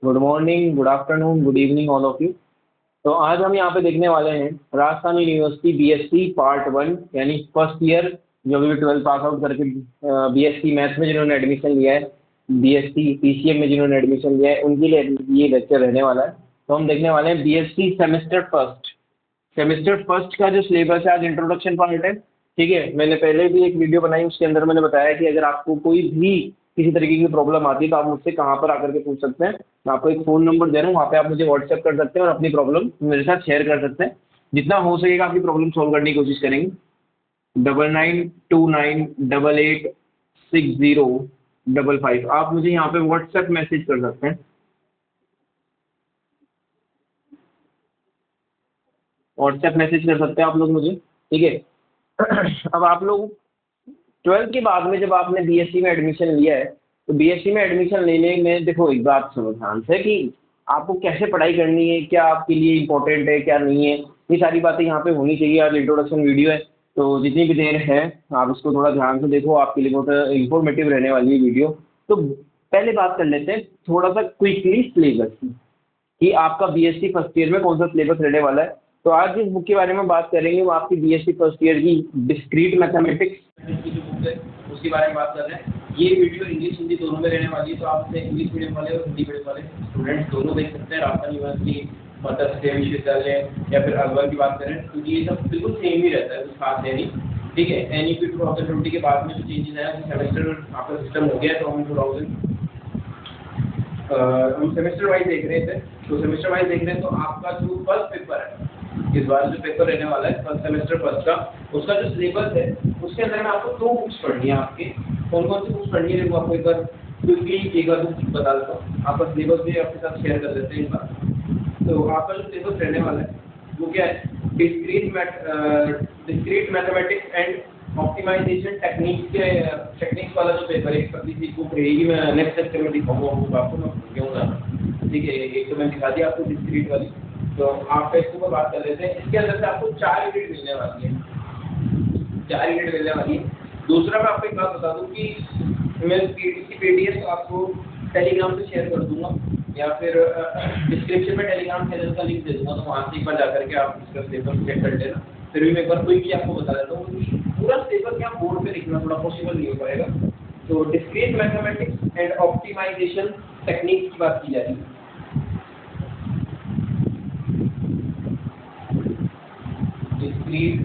Good morning, good afternoon, good evening all of you. तो आज हम यहाँ पे देखने वाले हैं Rajasthan university BSc part one, यानी फर्स्ट ईयर जो भी 12 पास आउट करके बीएससी मैथ्स में जिन्होंने एडमिशन लिया है, बीएससी पीसीएम में जिन्होंने एडमिशन लिया है, उनके लिए ये लेक्चर रहने वाला है। तो हम देखने वाले हैं बीएससी सेमेस्टर फर्स्ट का जो सिलेबस है। आज इंट्रोडक्शन पार्ट है, ठीक है। मैंने पहले भी एक वीडियो बनाई, उसके अंदर मैंने बताया कि अगर आपको कोई भी किसी तरीके की प्रॉब्लम आती है तो आप मुझसे कहाँ पर आकर के पूछ सकते हैं। मैं आपको एक फ़ोन नंबर दे रहा हूँ, वहाँ पे आप मुझे व्हाट्सएप कर सकते हैं और अपनी प्रॉब्लम मेरे साथ शेयर कर सकते हैं। जितना हो सकेगा आपकी प्रॉब्लम सॉल्व करने की कोशिश करेंगे। 9929886055 आप मुझे यहाँ पे व्हाट्सएप मैसेज कर सकते हैं। व्हाट्सएप मैसेज कर सकते हैं आप लोग मुझे, ठीक है। अब आप लोग 12th के बाद में जब आपने बीएससी में एडमिशन लिया है, तो बीएससी में एडमिशन लेने में देखो एक बात सुनो ध्यान से कि आपको कैसे पढ़ाई करनी है, क्या आपके लिए इम्पोर्टेंट है, क्या नहीं है, ये सारी बातें यहाँ पे होनी चाहिए। आज इंट्रोडक्शन वीडियो है, तो जितनी भी देर है आप इसको थोड़ा ध्यान से देखो, आपके लिए बहुत इंफॉर्मेटिव रहने वाली है वीडियो। तो पहले बात कर लेते हैं थोड़ा सा क्विकली सिलेबस की, कि आपका बीएससी फर्स्ट ईयर में कौन सा सिलेबस रहने वाला है। तो आज जिस बुक के बारे में बात करेंगे वो आपकी बीएससी फर्स्ट ईयर की डिस्क्रीट मैथमेटिक्स की जो बुक है उसके बारे में बात कर रहे हैं। ये वीडियो इंग्लिश हिंदी दोनों में रहने वाली है, तो आप इसे इंग्लिश मीडियम वाले और हिंदी मीडियम वाले स्टूडेंट्स दोनों देख सकते हैं। राजस्थान यूनिवर्सिटी, मत्स्य विश्वविद्यालय या फिर अलवर की बात करें तो ये सब बिल्कुल सेम ही रहता है, कुछ खास है नहीं, ठीक है। एनईपी 2020 के बाद में जो चेंजेस आया सेमेस्टर आपका सिस्टम हो गया है, तो हम सेमेस्टर वाइज देख रहे थे। तो सेमेस्टर वाइज देख रहे हैं तो आपका जो फर्स्ट पेपर है, इस बार जो पेपर रहने वाला है फर्स्ट सेमेस्टर फर्स्ट का, उसका जो सिलेबस है उसके अंदर में आपको 2 बुक्स पढ़नी है। आपकी कौन कौन सी बुक्स पढ़नी है वो आपको एक बार क्विकली एक बार बता देता हूँ। आपका सिलेबस भी आपके साथ शेयर कर देते हैं इस बार। तो आपका जो सिलेबस रहने वाला है वो क्या है, discrete mathematics and optimisation techniques वाला जो पेपर है, एक पतली सी बुक रहेगी। मैं नेक्स्ट लेक्चर में दिखाऊंगा आपको, मैं भूल गया हूँ, ठीक है। एक तो मैंने दिखा दिया आपको डिस्क्रीट वाली, तो आपका इसके ऊपर बात कर लेते हैं। इसके अंदर से आपको 4 यूनिट मिलने वाली है, 4 यूनिट मिलने वाली है। दूसरा मैं आपको एक बात बता दूं कि मैं इसकी पीडीएफ आपको टेलीग्राम पे शेयर कर दूंगा, या फिर डिस्क्रिप्शन में टेलीग्राम चैनल का लिंक दे दूंगा, तो वहाँ से एक बार जाकर के आप इसका सिलेबस चेक कर लेना। फिर भी मैं एक बार कोई भी आपको बता देता हूँ कि पूरा सिलेबस क्या बोर्ड पे लिखना थोड़ा पॉसिबल नहीं हो पाएगा। तो discrete mathematics and optimisation technique की बात की जा रही है। डिस्क्रीट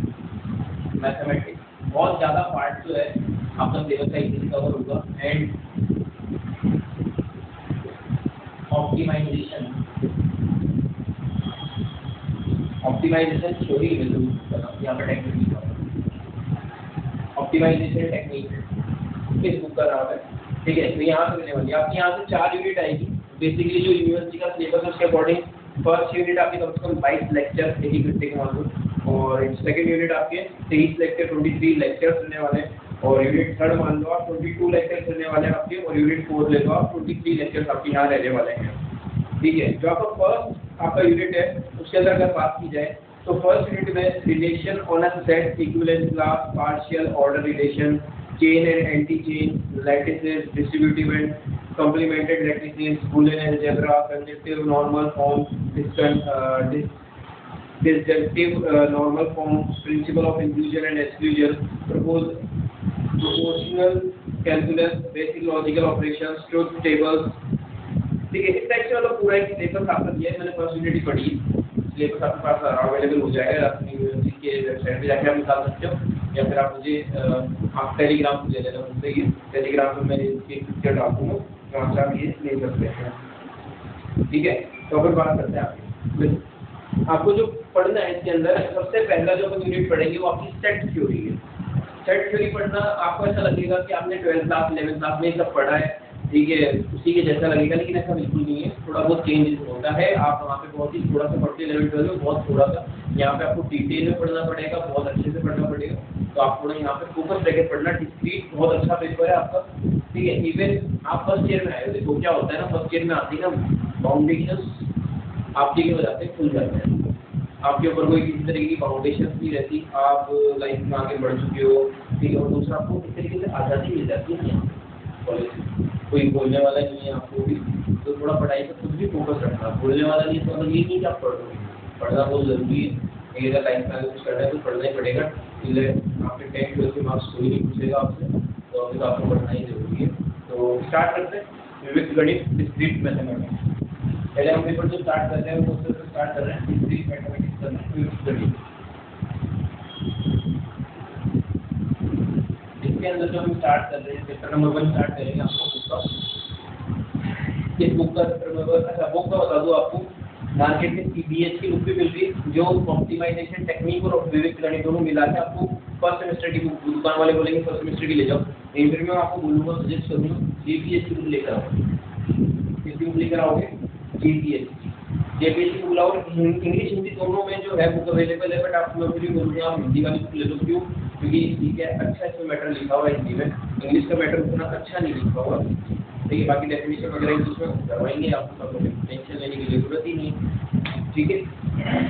मैथमेटिक्स बहुत ज़्यादा पार्ट जो है आपका सिलेबस का इजीली कवर होगा। एंड ऑप्टिमाइजेशन थ्योरी यहाँ पर टेक्निक ऑप्टिमाइजेशन टेक्निक इस बुक का नाम है, ठीक है। तो यहाँ से मिलने वाली आपकी यहाँ से 4 यूनिट आएगी। बेसिकली जो यूनिवर्सिटी का सिलेबस है उसके अकॉर्डिंग फर्स्ट यूनिट आपकी कम से कम 22 लेक्चर एक ही घंटे के मान लो, और सेकंड यूनिट आपके 23 लेक्चर 23 लेक्चर्स रहने वाले हैं, और यूनिट थर्ड मान लो आप 22 लेक्चर्स रहने वाले हैं आपके, और यूनिट 4 ले लो आप 23 लेक्चर्स आपके यहाँ रहने वाले हैं, ठीक है। जो आपका फर्स्ट आपका यूनिट है उसके अंदर अगर बात की जाए तो फर्स्ट यूनिट में relation on a set, equivalence class, partial order relation, chain and anti chain, lattices, distributive and complemented lattices, Boolean algebra, conjective normal form, disjunctive normal form, principle of inclusion and exclusion, proportional calculus, basic logical operations, truth tables, ठीक है। इस type से मतलब पूरा एक syllabus आपका दिया है। मैंने फर्स्ट यूनिट ही पढ़ी, सिलेबस आपके पास अवेलेबल हो जाएगा, अपनी यूनिवर्सिटी के वेबसाइट पे जाके आप निकाल सकते हो, या फिर आप मुझे आप टेलीग्राम पे ले लेना मुझसे। ये टेलीग्राम पे मैं इसकी पिक्चर डाल दूँगा, वहाँ से आप ये ले सकते हैं, ठीक है। तो अगर बात करते हैं आपको जो पढ़ना है इसके अंदर, सबसे पहला जो अपन यूनिट पढ़ेंगे वो आपकी सेट थ्योरी है। सेट थ्योरी पढ़ना आपको ऐसा लगेगा कि आपने 12th क्लास 11th क्लास में सब पढ़ा है, ठीक है, उसी के जैसा लगेगा, लेकिन ऐसा बिल्कुल नहीं है। थोड़ा बहुत चेंज होता है। आप वहाँ पे बहुत ही थोड़ा सा पढ़ते 11th 12th में, बहुत थोड़ा सा यहाँ पे आपको डिटेल में पढ़ना पड़ेगा, बहुत अच्छे से पढ़ना पड़ेगा। तो आप थोड़ा यहाँ पे फोकस करके पढ़ना। डिस्क्रीट बहुत अच्छा पेपर है आपका, ठीक है। इवन आप फर्स्ट ईयर में आए हो, देखो क्या होता है ना, फर्स्ट ईयर में आती है ना फाउंडेशन आपके की वजह से खुल जाते हैं, आपके ऊपर कोई किसी तरीके की फाउंडेशन नहीं रहती, आप लाइफ में आगे बढ़ चुके हो, ठीक है। और दूसरा आपको किस तरीके से आज़ादी मिल जाती है यहाँ कॉलेज में, कोई बोलने वाला नहीं है आपको भी, तो थोड़ा पढ़ाई पर खुद भी फोकस रखना, बोलने वाला नहीं तो मतलब ये नहीं कि आप पढ़ लो, पढ़ना बहुत ज़रूरी है। मेरे का टाइम में कुछ करना है तो पढ़ना ही पड़ेगा, इसलिए आपके 10-12 के मार्क्स कोई नहीं पूछेगा आपसे, तो अभी तो आपको पढ़ना ही ज़रूरी है। तो स्टार्ट करते हैं विविध गणित डिस्क्रीट मैथमेटिक्स। पहले हम पेपर जो स्टार्ट कर रहे हैं वो उससे स्टार्ट कर रहे हैं डिस्क्रीट मैथमेटिक्स करना है, विविध गणित। इसके अंदर जो हम स्टार्ट कर रहे हैं चैप्टर नंबर 1 स्टार्ट करेंगे आपको बुक का। इस बुक का अच्छा बुक का बता दूं आपको, मार्केट में सीबीएस की बुक भी मिल रही है जो ऑप्टिमाइजेशन टेक्निक और विविध गणित दोनों मिला के आपको फर्स्ट सेमेस्टर की बुक, दुकान वाले बोलेंगे फर्स्ट सेमेस्टर की ले जाओ, लेकिन फिर मैं आपको बोलूँगा, सजेस्ट करूँगा जेपीएस की बुक लेकर आओ। किसकी बुक लेकर आओगे? जेपीएस की बुक लाओ। इंग्लिश हिंदी दोनों में जो है बुक अवेलेबल है, बट आपको मैं फिर बोलूँगा आप हिंदी वाली बुक ले लो। क्यों? क्योंकि ठीक है अच्छा इसमें मैटर लिखा हुआ है हिंदी में, इंग्लिश का मैटर उतना अच्छा नहीं लिखा हुआ। देखिए बाकी डेफिनेशन वगैरह इंग्लिश में करवाएंगे, आपको सब टेंशन लेने की जरूरत ही नहीं। ठीक है,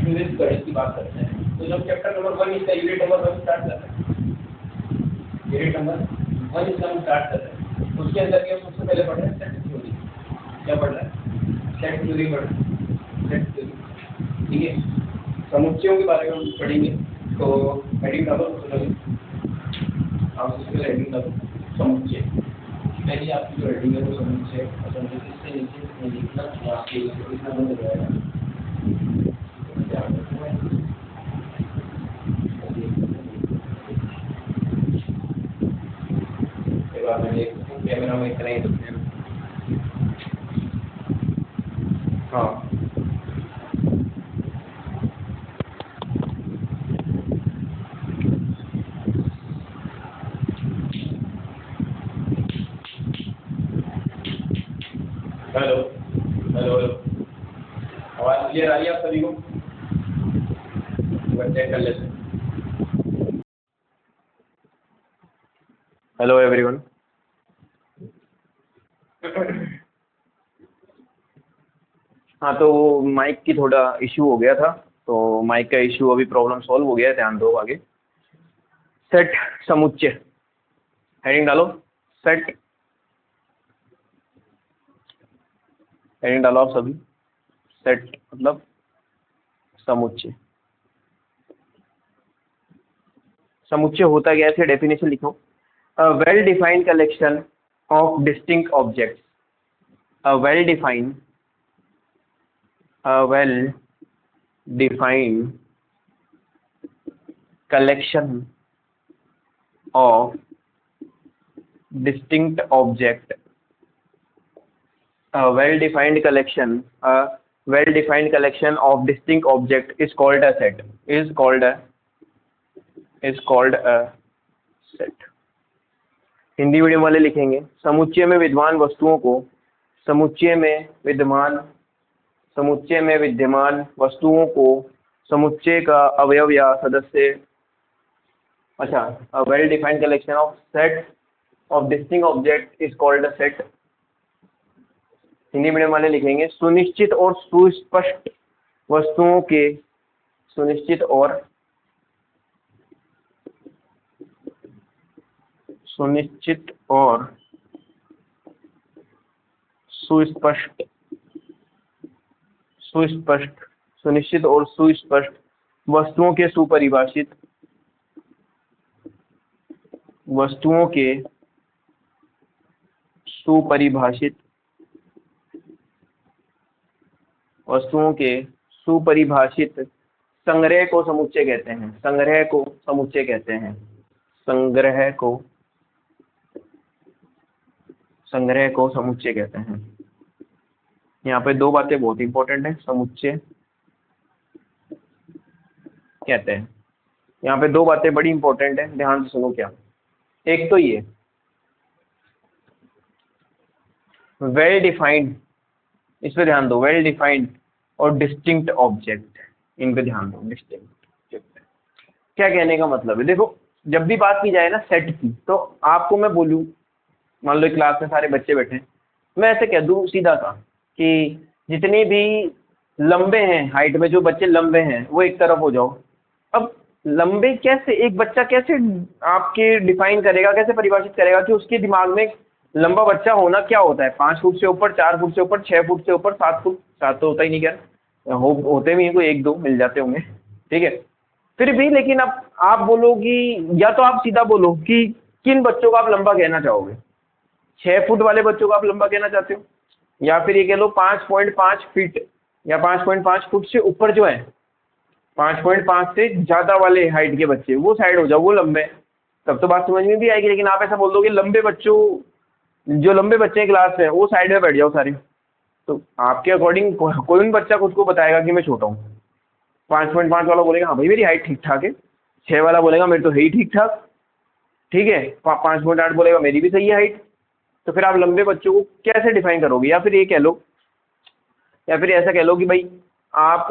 विविध गणित की बात करते हैं। तो जब चैप्टर नंबर 1 इसका यूनिट नंबर 1 स्टार्ट कर रहे हैं, यूनिट नंबर 1 इसका हम स्टार्ट कर रहे हैं। उसके अंदर के हम सबसे पहले पढ़ रहे हैं सेट थ्योरी। क्या पढ़ रहे हैं? सेट थ्योरी पढ़ रहे हैं, सेट थ्योरी। ठीक है, समुच्चयों के बारे में हम पढ़ेंगे। तो हेडिंग डालो, आप सबसे पहले हेडिंग डालो समुच्चय। पहले आपकी जो हेडिंग है वो समुच्चय, इससे नीचे लिखना आपके लिखना बंद हो जाएगा। मैंने कैमरा में इतना ही रखते हैं। हाँ हेलो हेलो हेलो, आवाज़ क्लियर आ रही है आप सभी को? चेक कर लेते हैं। Hello everyone. हाँ तो माइक की थोड़ा इशू हो गया था, तो माइक का इशू अभी प्रॉब्लम सॉल्व हो गया है, ध्यान दो आगे। सेट समुच्चय, हेडिंग डालो सेट, हेडिंग डालो आप सभी। सेट मतलब समुच्चय। समुच्चय होता क्या है, ऐसे डेफिनेशन लिखो। A well defined collection of distinct objects, a well defined collection of distinct object, a well-defined collection of distinct object is called a set, is called a set। Hindi medium वाले लिखेंगे समुच्चय में विद्यमान वस्तुओं को, समुच्चय में विद्यमान वस्तुओं को समुच्चय का अवयव या सदस्य। अच्छा, a well defined collection of set of distinct object is called a set। Hindi medium वाले लिखेंगे सुनिश्चित और सुस्पष्ट वस्तुओं के, सुनिश्चित और सुस्पष्ट वस्तुओं के सुपरिभाषित संग्रह को समुच्चय कहते हैं, संग्रह को समुच्चय कहते हैं, संग्रह को समुच्चय कहते हैं। यहाँ पे दो बातें बहुत इंपॉर्टेंट है, समुच्चय कहते हैं। यहाँ पे दो बातें बड़ी इंपॉर्टेंट है, ध्यान से सुनो। क्या? एक तो ये वेल डिफाइंड, इस पे ध्यान दो, वेल डिफाइंड और डिस्टिंक्ट ऑब्जेक्ट, इन पे ध्यान दो। डिस्टिंक्ट क्या कहने का मतलब है? देखो जब भी बात की जाए ना सेट की, तो आपको मैं बोलूँ, मान लो क्लास में सारे बच्चे बैठे हैं, मैं ऐसे कह दूँ सीधा सा कि जितने भी लंबे हैं, हाइट में जो बच्चे लंबे हैं वो एक तरफ हो जाओ। अब लंबे कैसे एक बच्चा कैसे आपके डिफाइन करेगा, कैसे परिभाषित करेगा कि उसके दिमाग में लंबा बच्चा होना क्या होता है, 5 फुट से ऊपर, 4 फुट से ऊपर, 6 फुट से ऊपर, 7 फुट, 7 तो होता ही नहीं, क्या होते भी हैं कोई, एक दो मिल जाते होंगे, ठीक है। फिर भी लेकिन अब आप बोलो कि, या तो आप सीधा बोलो कि किन बच्चों को आप लंबा कहना चाहोगे, 6 फुट वाले बच्चों को आप लंबा कहना चाहते हो, या फिर ये कह लो 5.5 फीट या 5.5 फुट से ऊपर जो है, 5.5 से ज़्यादा वाले हाइट के बच्चे, वो साइड हो जाओ, वो लंबे हैं। तब तो बात समझ में भी आएगी। लेकिन आप ऐसा बोल दोगे लंबे बच्चों, जो लंबे बच्चे हैं क्लास में, वो साइड में बैठ जाओ सारे, तो आपके अकॉर्डिंग कोई भी बच्चा खुद को बताएगा कि मैं छोटा हूँ। 5.5 वाला बोलेगा हाँ भाई मेरी हाइट ठीक ठाक है, 6 वाला बोलेगा मेरी तो है ही ठीक ठाक, ठीक है, 5.8 बोलेगा मेरी भी सही है हाइट। तो फिर आप लंबे बच्चों को कैसे डिफाइन करोगे? या फिर ये कह लो, या फिर ऐसा कह लो कि भाई आप,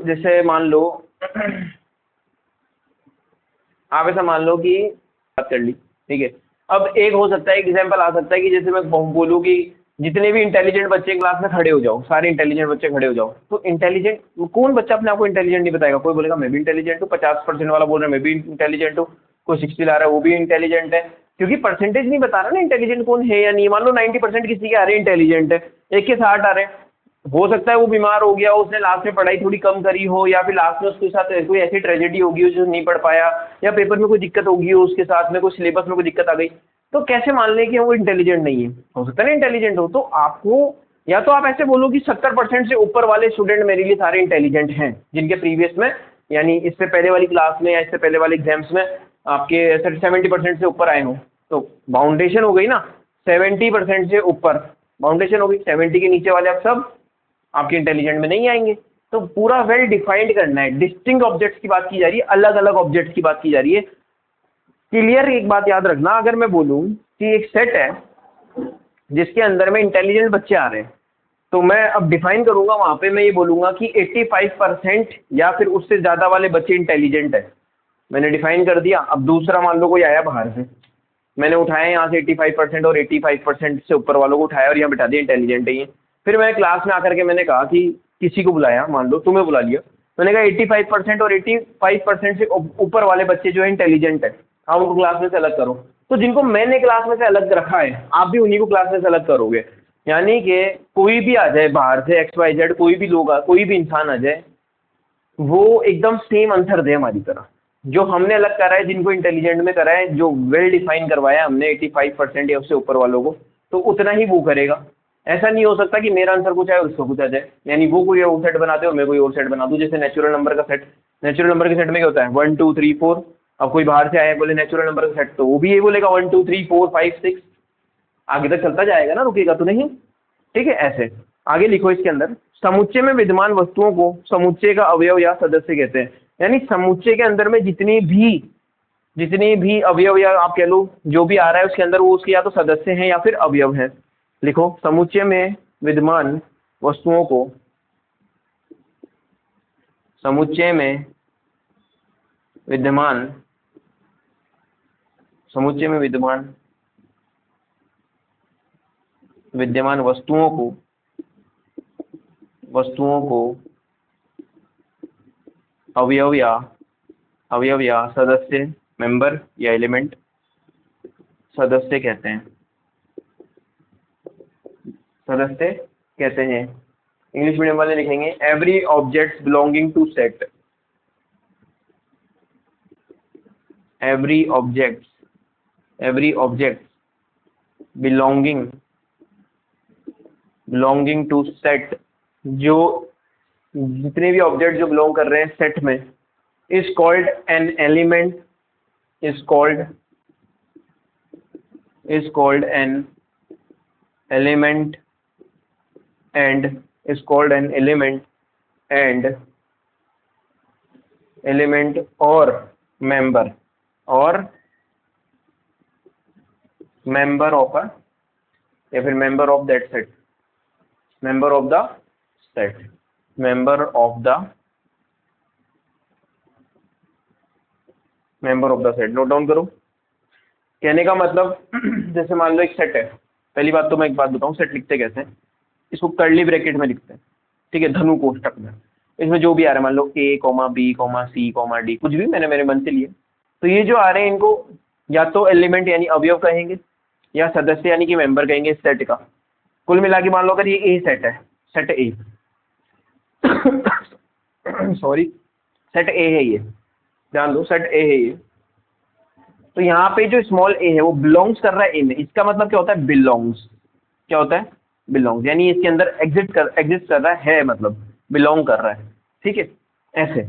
जैसे मान लो आप ऐसा मान लो कि बात कर ली, ठीक है। अब एक हो सकता है, एग्जाम्पल आ सकता है कि जैसे मैं बोलूँ कि जितने भी इंटेलिजेंट बच्चे क्लास में खड़े हो जाओ, सारे इंटेलिजेंट बच्चे खड़े हो जाओ, तो इंटेलिजेंट कौन बच्चा अपने आप को इंटेलिजेंट नहीं बताएगा? कोई बोलेगा मैं भी इंटेलिजेंट हूँ, 50% वाला बोल रहा है मैं भी इंटेलिजेंट हूँ, कोई 60 ला रहा है वो भी इंटेलिजेंट है, क्योंकि परसेंटेज नहीं बता रहा ना इंटेलिजेंट कौन है या नहीं। मान लो 90% किसी के आ रहे हैं इंटेलिजेंट है, एक के 60 आ रहे हैं, हो सकता है वो बीमार हो गया, उसने लास्ट में पढ़ाई थोड़ी कम करी हो, या फिर लास्ट में उसके साथ कोई ऐसी ट्रेजेडी होगी हो जो नहीं पढ़ पाया, या पेपर में कोई दिक्कत होगी हो उसके साथ में, कोई सिलेबस में कोई दिक्कत आ गई, तो कैसे मान लें कि वो इंटेलिजेंट नहीं है? हो सकता है ना इंटेलिजेंट हो। तो आपको, या तो आप ऐसे बोलो कि 70% से ऊपर वाले स्टूडेंट मेरे लिए सारे इंटेलिजेंट हैं, जिनके प्रीवियस में, यानी इससे पहले वाली क्लास में या इससे पहले वाले एग्जाम्स में आपके 70% से ऊपर आए हों, तो बाउंडेशन हो गई ना, 70% से ऊपर बाउंडेशन हो गई, 70 के नीचे वाले आप सब आपके इंटेलिजेंट में नहीं आएंगे। तो पूरा वेल डिफाइंड करना है, डिस्टिंक्ट ऑब्जेक्ट्स की बात की जा रही है, अलग अलग ऑब्जेक्ट्स की बात की जा रही है। क्लियर? एक बात याद रखना, अगर मैं बोलूं कि एक सेट है जिसके अंदर में इंटेलिजेंट बच्चे आ रहे हैं, तो मैं अब डिफाइन करूंगा वहां पे, मैं ये बोलूंगा कि 85% या फिर उससे ज्यादा वाले बच्चे इंटेलिजेंट है, मैंने डिफाइन कर दिया। अब दूसरा मान लो कोई आया बाहर से, मैंने उठाया यहाँ से 85% और 85% से ऊपर वालों को उठाया और यहाँ बिठा दिया इंटेलिजेंट है ये। फिर मैं क्लास में आकर के मैंने कहा कि किसी को बुलाया, मान लो तुम्हें बुला लिया, मैंने कहा 85% और 85% से ऊपर वाले बच्चे जो है इंटेलिजेंट है, आप उनको क्लास में से अलग करो। तो जिनको मैंने क्लास में से अलग रखा है, आप भी उन्हीं को क्लास में से अलग करोगे। यानी कि कोई भी आ जाए बाहर से, XYZ कोई भी लोग, कोई भी इंसान आ जाए, वो एकदम सेम आंसर दे हमारी तरह। जो हमने अलग करा है, जिनको इंटेलिजेंट में करा है, जो वेल डिफाइन करवाया हमने 85% या उससे ऊपर वालों को, तो उतना ही वो करेगा। ऐसा नहीं हो सकता कि मेरा आंसर कुछ आए और उसको कुछ आ जाए, यानी वो कोई और सेट बनाते और मैं कोई और सेट बना दूं। जैसे नेचुरल नंबर का सेट, नेचुरल नंबर के सेट में क्या होता है 1 2 3 4, अब कोई बाहर से आया बोले नेचुरल नंबर का सेट, तो वो भी यही बोलेगा 1 2 3 4 5 6, आगे तक चलता जाएगा ना, रुकेगा तो नहीं, ठीक है। ऐसे आगे लिखो इसके अंदर, समुच्चय में विद्यमान वस्तुओं को समुच्चय का अवयव या सदस्य कहते हैं। यानी समुच्चय के अंदर में जितनी भी अवयव, या आप कह लो जो भी आ रहा है उसके अंदर, वो उसके या तो सदस्य हैं या फिर अवयव हैं। लिखो, समुच्चय में विद्यमान वस्तुओं को, समुच्चय में विद्यमान, समुच्चय में विद्यमान वस्तुओं को अवयव या सदस्य, मेंबर या एलिमेंट, सदस्य कहते हैं, सदस्य कहते हैं। इंग्लिश मीडियम वाले लिखेंगे every object belonging to set, every object belonging to set, जो जितने भी ऑब्जेक्ट जो बिलोंग कर रहे हैं सेट में, is called an element, is called an element and और मेंबर ऑफ अ, या फिर member of that set, member of the set, member of the set. Note down करो। कहने का मतलब जैसे मान लो एक सेट है, पहली बात तो मैं एक बात बताऊं, सेट लिखते कैसे हैं, इसको कर्ली ब्रैकेट में लिखते हैं, ठीक है, धनु कोष्टक में। इसमें जो भी आ रहा है, मान लो A, B, C, D, कुछ भी मैंने मेरे मन से लिए, तो ये जो आ रहे हैं इनको या तो एलिमेंट यानी अवयव कहेंगे, या सदस्य यानी कि मेंबर कहेंगे इस सेट का। कुल मिला के मान लो अगर ये ए सेट है, सेट ए सॉरी सेट ए है, ये ध्यान दो सेट ए है ये, तो यहाँ पे जो स्मॉल ए है वो बिलोंग्स कर रहा है ए में। इसका मतलब क्या होता है, बिलोंग्स। क्या होता है, बिलोंग्स, यानी इसके अंदर एग्जिस्ट कर रहा है मतलब बिलोंग कर रहा है। ठीक है, ऐसे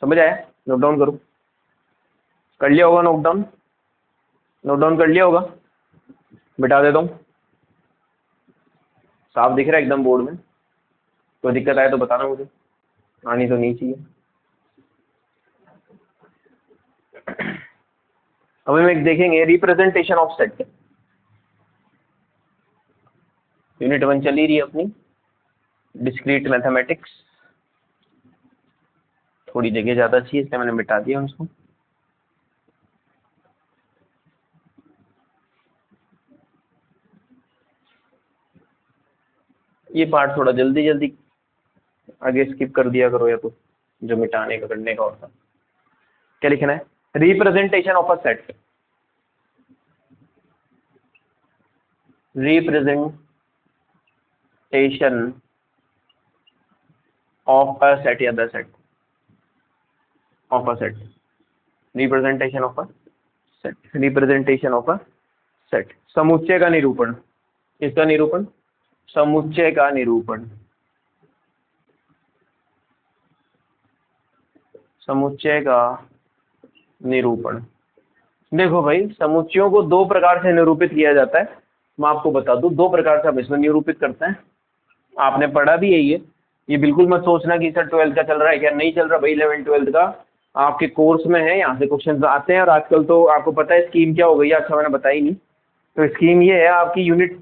समझ आया? नोट डाउन करो, कर लिया होगा नोट डाउन, नोट डाउन कर लिया होगा, बिठा देता हूँ। साफ दिख रहा है एकदम बोर्ड में? कोई दिक्कत आए तो बताना मुझे, आनी तो नहीं चाहिए। अब हम एक देखेंगे रिप्रेजेंटेशन ऑफ सेट। यूनिट 1 चली रही है अपनी, डिस्क्रीट मैथमेटिक्स। थोड़ी जगह ज़्यादा चाहिए इसलिए मैंने मिटा दिया उसको। ये पार्ट थोड़ा जल्दी जल्दी आगे स्किप कर दिया करो, या तो जो मिटाने का करने का होता। क्या लिखना है, representation of a set. Representation of a set या the set of a set, representation of a set, representation of a set. समुच्चय का निरूपण। किसका निरूपण, समुच्चय का निरूपण। समुच्चय का निरूपण। देखो भाई, समुच्चयों को दो प्रकार से निरूपित किया जाता है। मैं आपको बता दूं, दो प्रकार से हम इसमें निरूपित करते हैं। आपने पढ़ा भी यही है, ये बिल्कुल मत सोचना कि सर 12th का चल रहा है क्या, नहीं चल रहा भाई। 11th 12th का आपके कोर्स में है, यहाँ से क्वेश्चन आते हैं। और आजकल तो आपको पता है स्कीम क्या हो गई है, अच्छा मैंने बताई नहीं। तो स्कीम ये है, आपकी यूनिट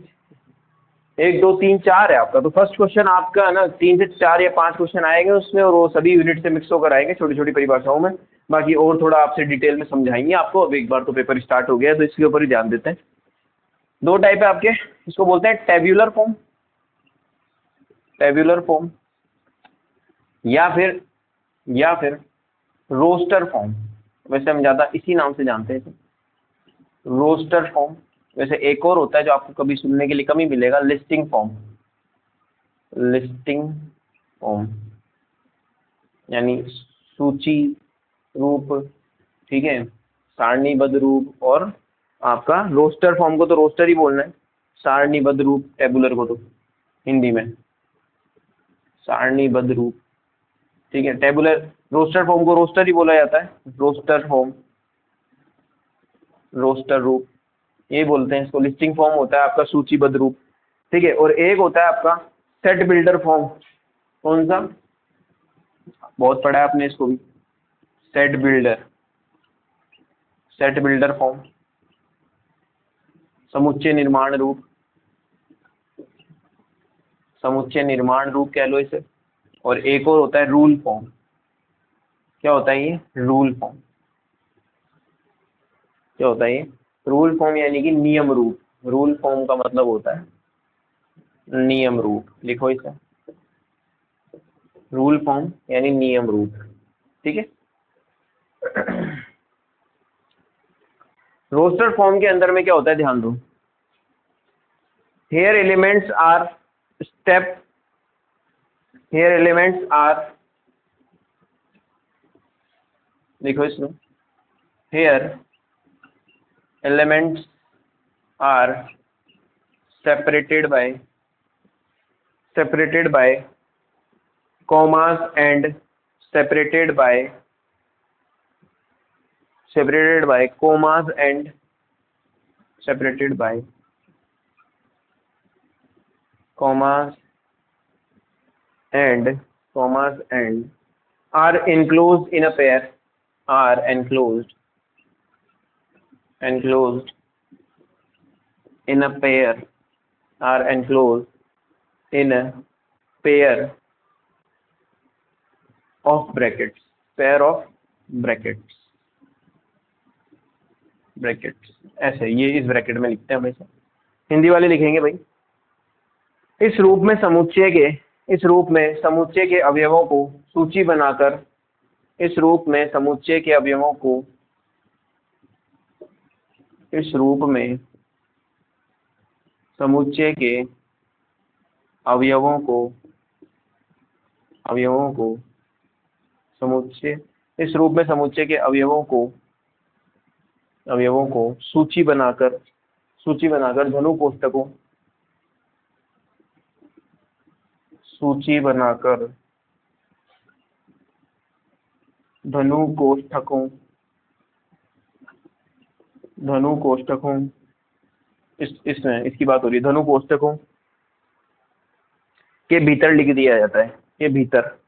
1 2 3 4 है आपका, तो फर्स्ट क्वेश्चन आपका है ना 3 से 4 या 5 क्वेश्चन आएंगे उसमें, और वो सभी यूनिट से मिक्स होकर आएंगे छोटी छोटी परिभाषाओं में। बाकी और थोड़ा आपसे डिटेल में समझाएंगे आपको। अब एक बार तो पेपर स्टार्ट हो गया है तो इसके ऊपर ही ध्यान देते हैं। दो टाइप है आपके, इसको बोलते हैं टेब्यूलर फॉर्म, टेब्यूलर फॉर्म, या फिर रोस्टर फॉर्म। वैसे हम ज़्यादा इसी नाम से जानते हैं, रोस्टर फॉर्म। वैसे एक और होता है जो आपको कभी सुनने के लिए कम ही मिलेगा, लिस्टिंग फॉर्म। लिस्टिंग फॉर्म यानी सूची रूप, ठीक है, सारणीबद्ध रूप। और आपका रोस्टर फॉर्म को तो रोस्टर ही बोलना है, सारणीबद्ध रूप टेबुलर को तो हिंदी में सारणीबद्ध रूप। ठीक है, टेबुलर रोस्टर फॉर्म को रोस्टर ही बोला जाता है, रोस्टर फॉर्म, रोस्टर रूप ये बोलते हैं इसको। लिस्टिंग फॉर्म होता है आपका सूचीबद्ध रूप, ठीक है। और एक होता है आपका सेट बिल्डर फॉर्म। कौन सा, बहुत पढ़ा है आपने इसको भी, set builder, set builder form, समुच्चय निर्माण रूप, समुच्चय निर्माण रूप कह लो इसे। और एक और होता है रूल फॉर्म। क्या होता है ये, रूल फॉर्म। क्या होता है ये, रूल फॉर्म यानी कि नियम रूप। रूल फॉर्म का मतलब होता है नियम रूप, लिखो इसे, रूल फॉर्म यानी नियम रूप, ठीक है। रोस्टर फॉर्म के अंदर में क्या होता है, ध्यान दो। Here elements are step, here elements are, देखो इसमें, here elements are separated by commas and separated by commas and separated by commas and are enclosed in a pair, are enclosed in a pair, are enclosed in a pair of brackets, pair of brackets, brackets ऐसे, ये इस bracket में लिखते हैं हमेशा, हिंदी वाले लिखेंगे भाई। इस रूप में समुच्चय के, इस रूप में समुच्चय के अवयवों को सूची बनाकर, इस रूप में समुच्चय के अवयवों को, इस रूप में समुच्चय के अवयवों को समुच्चय इस रूप में समुच्चय के अवयवों को सूची बनाकर धनु कोष्ठकों इसमें इसकी बात हो रही है, धनु कोष्ठकों के भीतर लिख दिया जाता है, के भीतर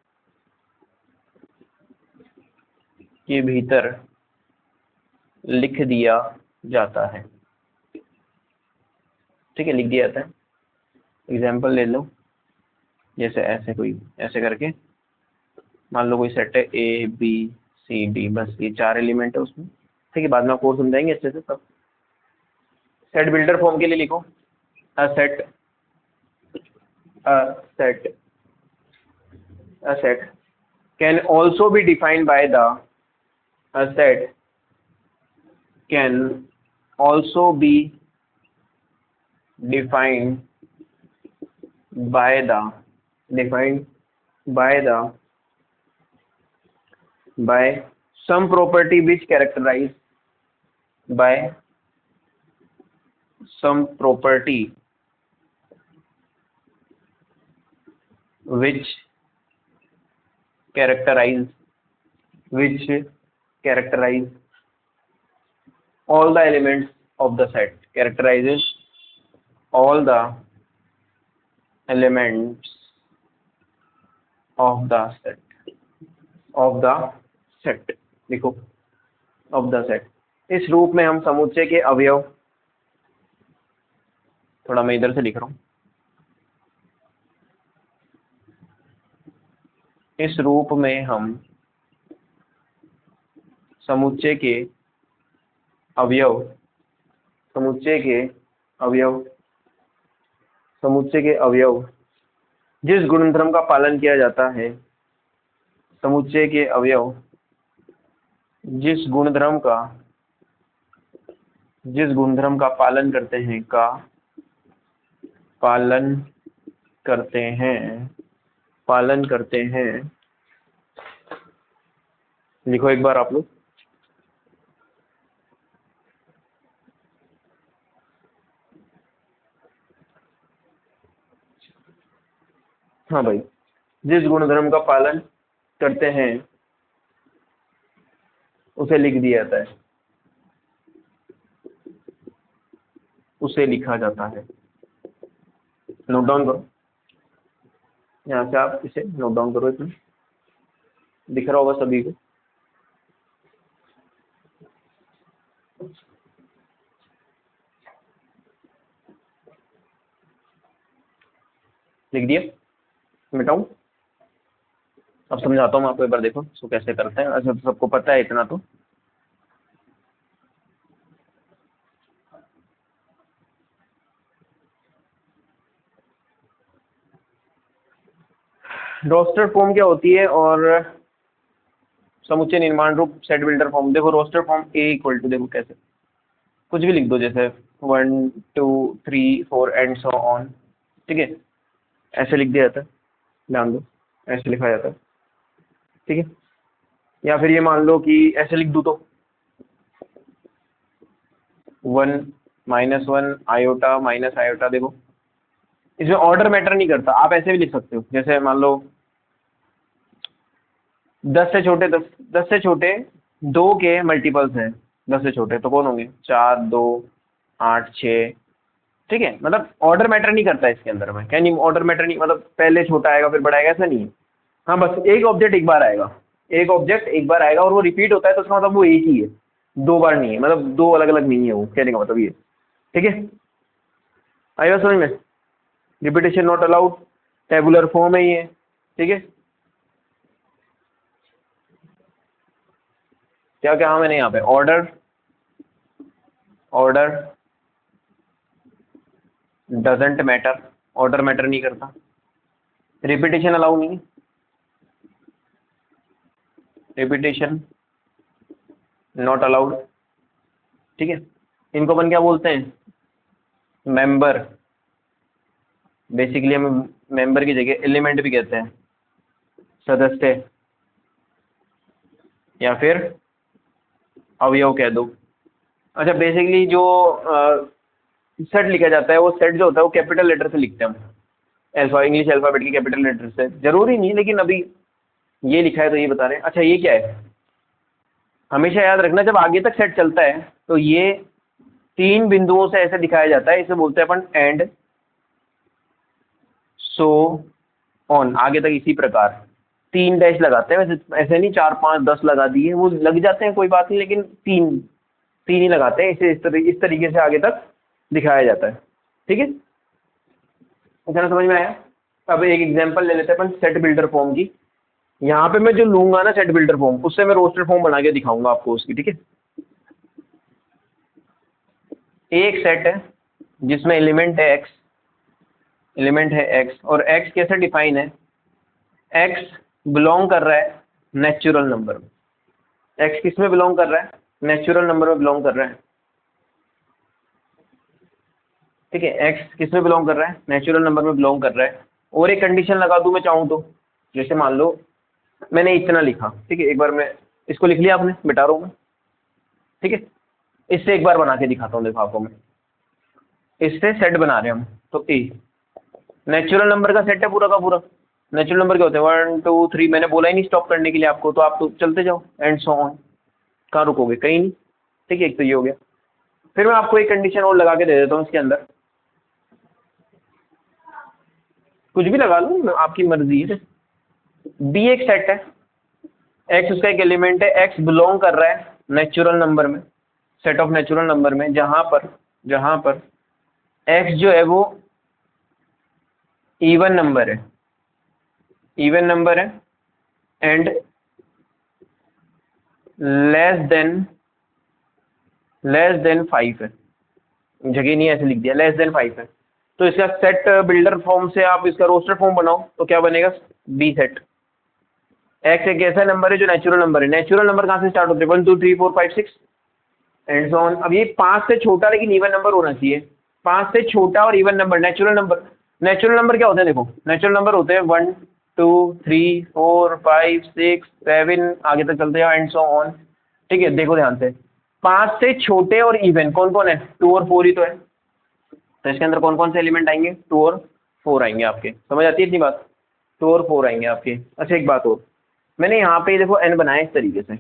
लिख दिया जाता है। ठीक है, लिख दिया जाता है। एग्जाम्पल ले लो, जैसे ऐसे करके मान लो कोई सेट है ए बी सी डी, बस ये 4 एलिमेंट है उसमें। ठीक है, बाद में आपको समझाएंगे अच्छे से सब। सेट बिल्डर फॉर्म के लिए लिखो, a set can also be defined by the a set can also be defined by some property which characterize characterize all the elements of the set, characterizes all the elements of the set लिखो, of the set। इस रूप में हम समुच्चय के अवयव, थोड़ा मैं इधर से लिख रहा हूँ, इस रूप में हम समुच्चय के अवयव जिस गुणधर्म का पालन किया जाता है, समुच्चय के अवयव जिस गुणधर्म का पालन करते हैं लिखो एक बार आप लोग। हाँ भाई, जिस गुणधर्म का पालन करते हैं उसे लिख दिया जाता है, उसे लिखा जाता है। नोट डाउन करो, यहाँ से आप इसे नोट डाउन करो, इसमें दिख रहा होगा सभी को। लिख दिया, मिटाऊं? अब समझाता हूँ आपको एक बार, देखो इसको कैसे करते हैं। अच्छा, सबको पता है इतना तो। रोस्टर फॉर्म क्या होती है और समुच्चय निर्माण रूप सेट बिल्डर फॉर्म। देखो roster form A equal to, देखो कैसे कुछ भी लिख दो, जैसे 1 2 3 4 एंड सो ऑन। ठीक है, ऐसे लिख दिया जाता है, ध्यान दो, ऐसे लिखा जाता है। ठीक है, या फिर ये मान लो कि ऐसे लिख दूँ तो 1 -1 आयोटा माइनस आयोटा। देखो इसमें ऑर्डर मैटर नहीं करता, आप ऐसे भी लिख सकते हो। जैसे मान लो 10 से छोटे 2 के मल्टीपल्स हैं। 10 से छोटे तो कौन होंगे? 4 2 8 6। ठीक है, मतलब ऑर्डर मैटर नहीं करता इसके अंदर में। क्या नहीं, ऑर्डर मैटर नहीं, मतलब पहले छोटा आएगा फिर बड़ा आएगा, ऐसा नहीं है। हाँ, बस एक ऑब्जेक्ट एक बार आएगा, और वो रिपीट होता है तो उसका मतलब वो एक ही है, 2 बार नहीं है, मतलब 2 अलग अलग नहीं है वो, कहने का मतलब ये। ठीक है, आएगा समझ में? Repetition not allowed, tabular form है ये। ठीक है, क्या क्या मैंने यहाँ पे order doesn't matter, order matter नहीं करता। रिपीटेशन अलाउ नहीं, रिपीटेशन नॉट अलाउड। ठीक है, इनको अपन क्या बोलते हैं? मेंबर बेसिकली हम मेंबर की जगह एलिमेंट भी कहते हैं, सदस्य या फिर अवयव कह दो। अच्छा, बेसिकली जो सेट लिखा जाता है, वो सेट जो होता है वो कैपिटल लेटर से लिखते हैं हम, इंग्लिश अल्फ़ाबेट के कैपिटल लेटर से। जरूरी नहीं, लेकिन अभी ये लिखा है तो ये बता रहे हैं। अच्छा, ये क्या है, हमेशा याद रखना, जब आगे तक सेट चलता है तो ये 3 बिंदुओं से ऐसे दिखाया जाता है, इसे बोलते हैं अपन एंड, सो ऑन, आगे तक इसी प्रकार 3 डैश लगाते हैं। वैसे ऐसे नहीं 4 5 10 लगा दिए, वो लग जाते हैं कोई बात नहीं, लेकिन 3 ही लगाते हैं। इसे इस तरीके से आगे तक दिखाया जाता है। ठीक है, इतना समझ में आया। अब एक एग्जांपल ले लेते हैं अपन सेट बिल्डर फॉर्म की। यहाँ पे मैं जो लूंगा ना सेट बिल्डर फॉर्म, उससे मैं रोस्टर फॉर्म बना के दिखाऊंगा आपको उसकी। ठीक है, एक सेट है जिसमें एलिमेंट है x, और x कैसे डिफाइन है, x बिलोंग कर रहा है नेचुरल नंबर में। x किस में बिलोंग कर रहा है, नेचुरल नंबर में बिलोंग कर रहा है। ठीक है, x किस में बिलोंग कर रहा है, नेचुरल नंबर में बिलोंग कर रहा है। और एक कंडीशन लगा दूं मैं चाहूँ तो, जैसे मान लो मैंने इतना लिखा, ठीक है, एक बार मैं इसको लिख लिया आपने, मिटा रहा हूँ मैं। ठीक है, इससे एक बार बना के दिखाता हूँ, देखो आपको मैं, इससे सेट बना रहे हैं हम। तो ए नेचुरल नंबर का सेट है पूरा का पूरा। नेचुरल नंबर क्या होते हैं, 1 2 3, मैंने बोला ही नहीं स्टॉप करने के लिए आपको, तो आप तो चलते जाओ एंड सो ऑन, कहाँ रुकोगे, कहीं नहीं। ठीक है, एक तो ये हो गया। फिर मैं आपको एक कंडीशन और लगा के दे देता हूँ इसके अंदर, कुछ भी लगा लूँ, आपकी मर्जी है। बी एक सेट है, एक्स उसका एक एलिमेंट है, एक्स बिलोंग कर रहा है नेचुरल नंबर में, सेट ऑफ नेचुरल नंबर में, जहां पर एक्स जो है वो इवन नंबर है, एंड लेस देन 5 है। जगह नहीं है, ऐसे लिख दिया, लेस देन 5 है। तो इसका सेट बिल्डर फॉर्म से आप इसका रोस्टर फॉर्म बनाओ तो क्या बनेगा, बी सेट। एक्स एक ऐसा नंबर है जो नेचुरल नंबर है। नेचुरल नंबर कहाँ से स्टार्ट होते हैं, 1 2 3 4 5 6 एंड सो ऑन। अब ये 5 से छोटा लेकिन इवन नंबर होना चाहिए, 5 से छोटा और इवन नंबर। नेचुरल नंबर क्या होते हैं, देखो नेचुरल नंबर होते हैं 1 2 3 4 5 6 7, आगे तक चलते हैं एंड सो ऑन। ठीक है, देखो ध्यान से, 5 से छोटे और इवन कौन कौन है, 2 और 4 ही तो है। तो इसके अंदर कौन कौन से एलिमेंट आएंगे, 2 और 4 आएंगे आपके। समझ आती है इतनी बात, 2 और 4 आएंगे आपके। अच्छा, एक बात और, मैंने यहाँ पे देखो एन बनाया इस तरीके से,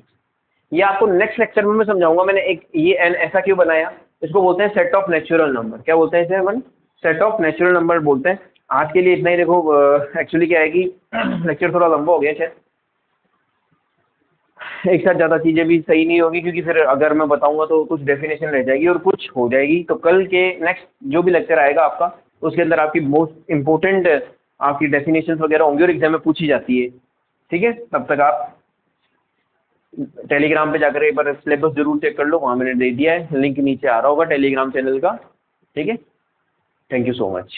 ये आपको नेक्स्ट लेक्चर में मैं समझाऊंगा मैंने एक ये एन ऐसा क्यों बनाया। इसको बोलते हैं सेट ऑफ नेचुरल नंबर। क्या बोलते हैं इसे अपन, सेट ऑफ नेचुरल नंबर बोलते हैं। आज के लिए इतना ही। देखो एक्चुअली क्या है कि लेक्चर थोड़ा लंबा हो गया शायद, एक साथ ज़्यादा चीज़ें भी सही नहीं होगी, क्योंकि फिर अगर मैं बताऊंगा तो कुछ डेफिनेशन रह जाएगी और कुछ हो जाएगी। तो कल के नेक्स्ट जो भी लेक्चर आएगा आपका, उसके अंदर आपकी मोस्ट इंपॉर्टेंट आपकी डेफिनेशन वगैरह होंगी और एग्जाम में पूछी जाती है। ठीक है, तब तक आप टेलीग्राम पे जाकर एक बार सिलेबस जरूर चेक कर लो, वहाँ मैंने दे दिया है, लिंक नीचे आ रहा होगा टेलीग्राम चैनल का। ठीक है, थैंक यू सो मच।